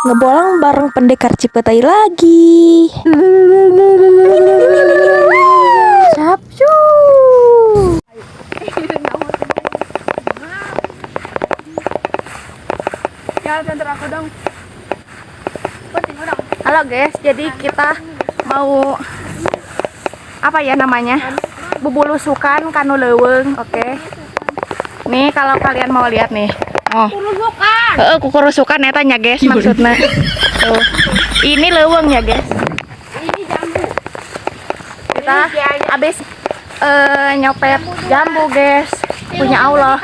Ngebolang bareng pendekar Cipetai lagi. Capcu. Ya, antar aku dong. Halo guys, jadi kita mau apa ya namanya? Bubulusukan kanu leuweung, oke. Nih kalau kalian mau lihat nih. Oh. Kukurusukan eta nya guys maksudnya. Tuh. Ini leuweung ya guys. Ini jambu. Kita habis nyopet jambu guys. Punya Allah.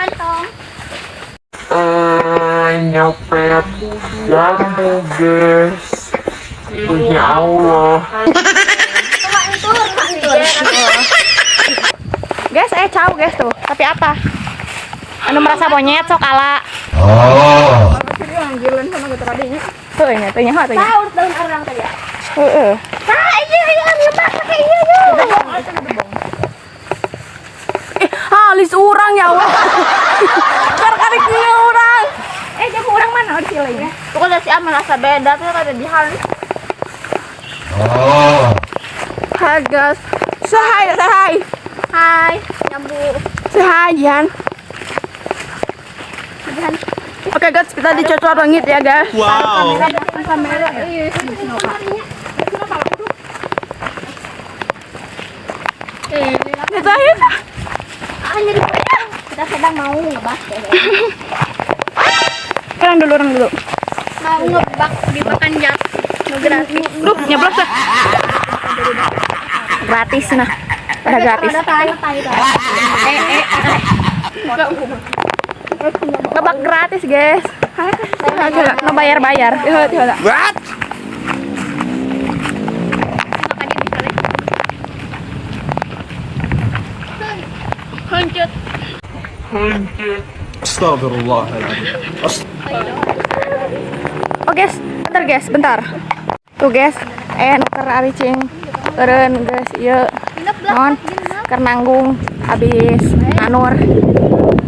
Nyopet jambu guys, punya Allah. Guys, caw guys tuh. Tapi apa? Anu merasa monyet sok ala. Oh. Tuh nya, tuh nya, tuh nya. Tahu daun arang tadi ya? Heeh. Nah, iya, nyemak pakai iya Halis urang ya Allah. Kar-karik urang. Jambu urang mana di sini? Pokoknya si Amal rasa beda tuh ada di hal. Oh. Hai guys. Say hi. Hai, jambu. Say hi Jihan. Oke guys, kita dicocok langit ya guys. Wow. Kamera. Kita hit. Kita sedang mau ngebak Orang dulu. mau ngebak di makan jat gratis. Duh, nyeblok dah. Gratis nah. Udah gratis. Ngebak gratis guys. Ngebayar-bayar. What? Huncut. Astagfirullahaladzim. Oh guys, bentar. Tuh guys, nuker aricing eureun guys, ieu non keur nanggung habis anur.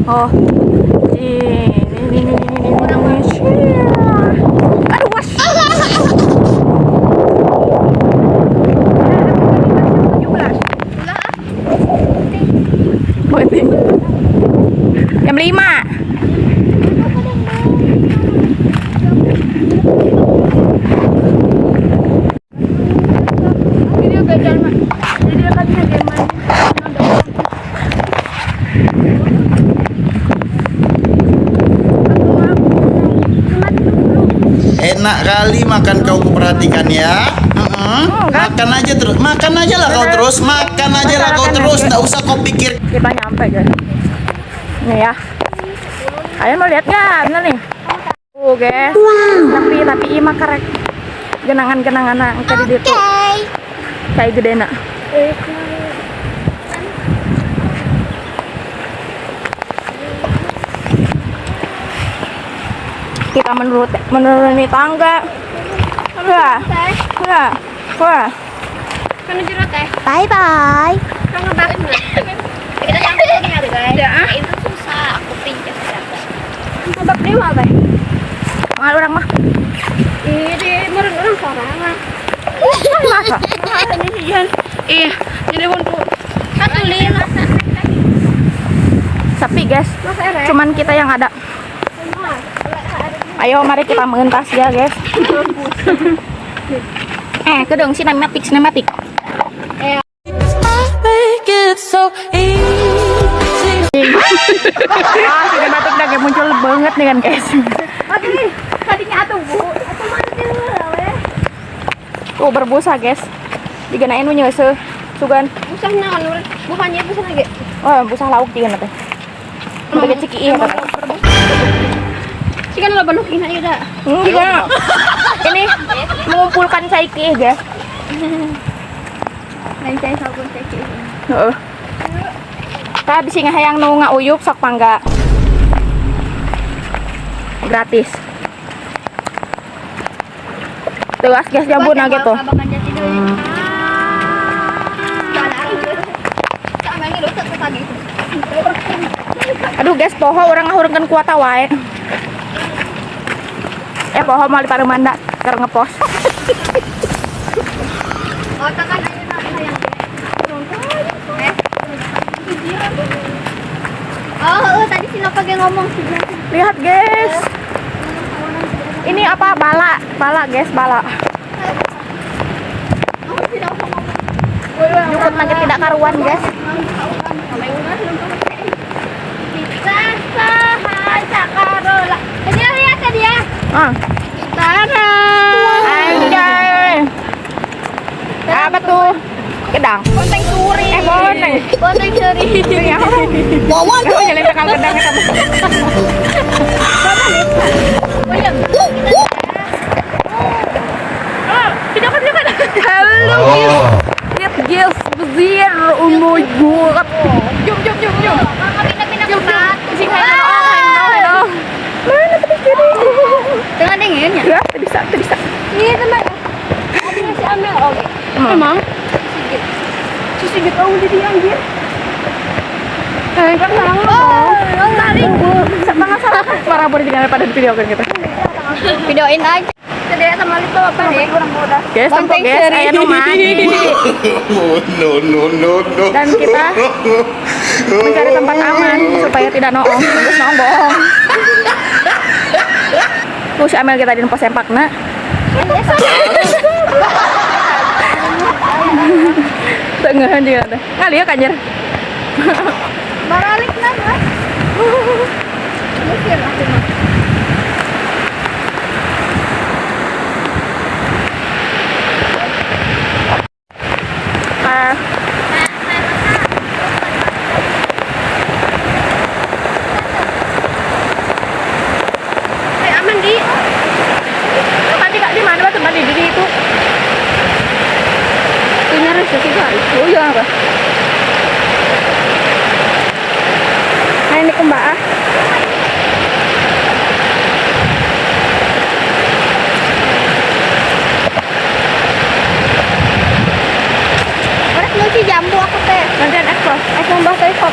Oh. Ini. Aduh, was. Jam 5. Enak kali makan kau perhatikan ya. Makan aja terus, makan aja lah kau terus, nggak usah kau pikir. Kita nyampe guys. Nih ya. Kalian mau lihat nggak? Bener nih. Guys. Tapi ima karek genangan yang tadi di situ. Kayak gede nak. Kita menuruni tangga. Wah. Kan jero teh. Bye bye. Kan ngebak. Kita nyampe lagi ya guys. Itu susah aku pinjam berapa. Ngebak dewa teh. Mal orang mah. Ini meureun sorangan. Masa? Ini sih Jan. Iya, jadi untuk 15. sepi guys. Cuman kita yang ada. Ayo mari kita mengentas ya guys. Kedeng sinematik. Sinematik dah kayak muncul banget nih kan guys. Tadinya atuh Bu. Atuh mah we. Tuh berbusa guys. Digenain nu nyeuseuh sugan. Busah naon bukannya busah lagi. Oh, busa lauk juga teh. Bagi ciki ieu teh. Sih kan lo balukin aja dah. Juga. Ini mengumpulkan saiki guys. Lain saya sabun cek. Heeh. Ka bisi ngahayang nu ngauyup sok pangga. Gratis. Tuas guys jambu na gitu. Abakan jati deui. Sama ini dosa tadi. Aduh guys, poho orang ngahurungkeun kuota wae. Pohon mau di Paremanda keur ngepost. Oh, tekan aja sayang. Tadi si Nova ngomong sih. Lihat guys. Ini apa? Bala guys, bala. Nyukut lagi tidak karuan guys. Lihat dia. Ah. Anjay. Apa tuh? Gedang. Konteng suri. Konteng. Konteng seri. Wawan tuh nyelip kal gedang eta. Video kan. Halo guys. Lihat guys, besar. Oh my god. Jom. Sing hello. Mana tadi kiri? Tengah dingin ya? Ya, bisa. Iya teman. Ada nasi amel oke. Emang? Sigit oh jadi anjir. Kan nang tarik. Setengah salah. Marah boleh jangan pada video kan kita. Videoin aja. Sedih sama itu apa deh? Guys, tempat guys, aya nu mandi. No. Dan kita mencari tempat aman supaya tidak noong. Terus noong bohong. Tuh si Amel kita di pos sempakna. Tengahan juga ada. Ngali ya kanjer. Baralik nana. Mungkin aku mah. Aman di. Mandi kak di mana batu mandi di itu? Punya rezeki kali. Oh iya apa? Nah ini kumbah. Orang nusi jambu aku teh. Nantian ekspor. Aku mbah teh kok.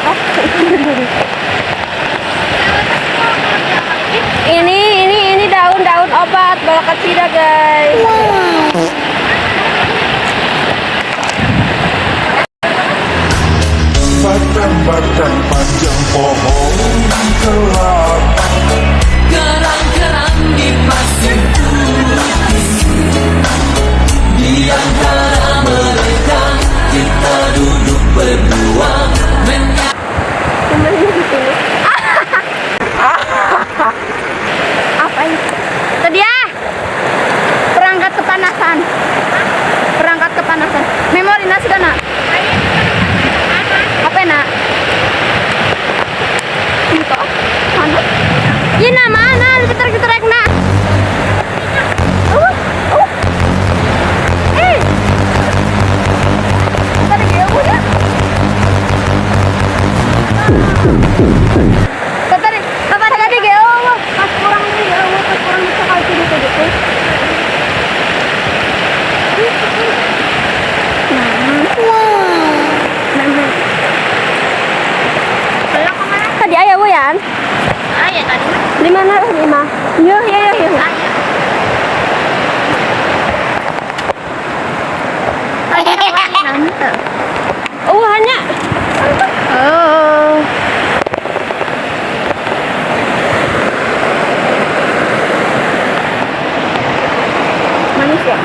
Ini daun obat bawa kecil guys. Batang-batang panjang pohon kelapa, Kerang-kerang di pasir putih, di antara mereka kita duduk berdua Apa ini? Tadi ya. Perangkat kepanasan. Memori nasi kan nak? Apa nak? Itu mana? Ini mana? Kita rek nak. Tadi dia punya. Tadi dia pas kurang bisa kali gitu. Tadi ayah Boyan? Ayah tadi mah. Di mana? Iya. Nanti. Oh, hanya. Oh. Manis ya?